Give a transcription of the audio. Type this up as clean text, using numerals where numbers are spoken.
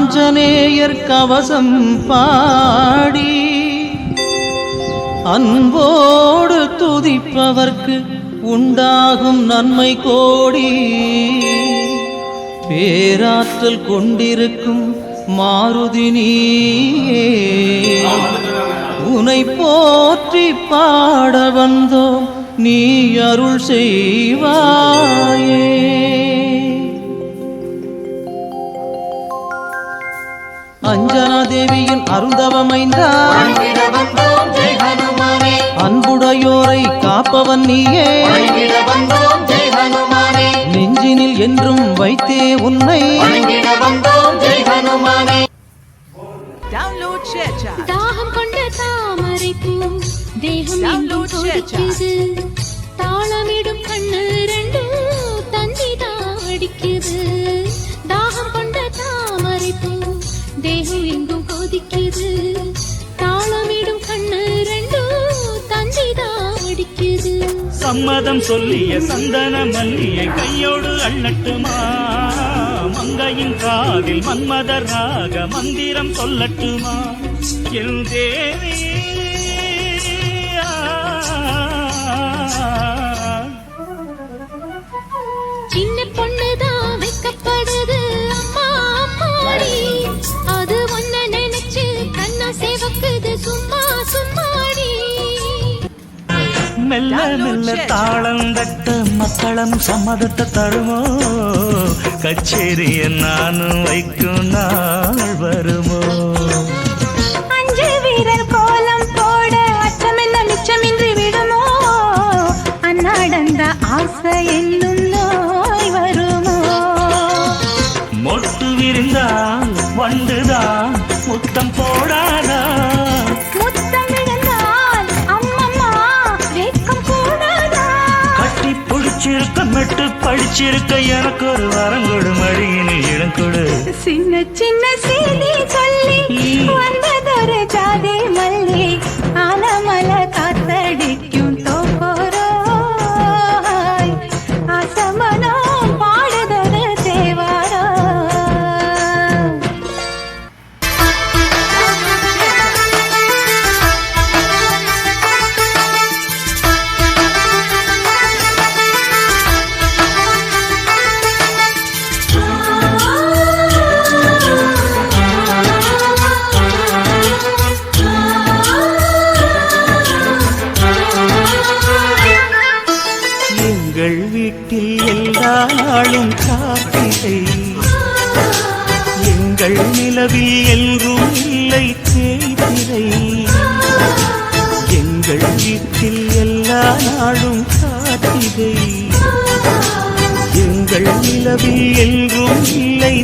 ஆஞ்சநேயர் கவசம் பாடி அன்போடு துதிப்பவர்க்கு உண்டாகும் நன்மை கோடி. பேராற்றல் கொண்டிருக்கும் மாருதி நீயே, உனை போற்றி பாட வந்தோம், நீ அருள் செய்வாயே. அஞ்சனா தேவியின் அருந்தவமைந்தா, அன்புடையோரை காப்பவன் நீயே, நெஞ்சினில் என்றும் வைத்தே உன்னை. தாகம் கொண்ட தாமரை பூ தேகம் எங்கும் கொதிக்குது, தாளமிடும் கண்ணு ரெண்டும் தந்திதா அடிக்குது. தாகம் கொண்ட தாமரை பூ தேகம் எங்கும் கொதிக்குது, தாளமிடும் கண்ணு ரெண்டும் தந்திதா அடிக்குது. சம்மதம் சொல்லிய சந்தன மல்லியை கையோடு அள்ளட்டுமா, மங்கையின் காதில் மன்மதர் ராக மந்திரம் சொல்லட்டுமா. என் தேவி சின்ன பொண்ணுதான் வைக்கப்படுது அம்மா அம்மாடி, அது ஒன்ன நினைச்சு கண்ணா சேவக்குது சும்மா சும்மாடி. மெல்ல மெல்ல தாளம் தட்ட மக்களும் சம்மதத்தை தருமோ, கச்சேரிய நானும் வைக்கும் நாள் வருமோ. அஞ்சு வீரர் கோலம் போட அச்சம் என்ன மிச்சமின்றி விடுமோ, அந்நாடந்த ஆசை என்னும் நோய் வருமோ. மொட்டு விரிந்தால் வண்டுதான் முத்தம் போடாதா, முத்தம் விழுந்தால் அம்மம்மா வெட்கம் கூடாதா. கட்டி பிடிச்சிருக்க மெட்டு படிச்சிருக்க எனக்கு ஒரு வரம் கொடு, மடியினில் இடம் கொடு. சின்ன சின்ன செய்தி சொல்லி வந்ததொரு ஜாதி மல்லி, ஆலமல காத்தடிக்கும் தோப்போரோய், அசமனம் பாடுதொரு தேவாரோ. எங்கள் வீட்டில் எல்லா நாளும் காத்திரை, எங்கள் நிலவில் என்றும் இல்லை தேய்திரை. எங்கள் வீட்டில் எல்லா நாளும் காத்திரை, எங்கள் நிலவில் என்றும் இல்லை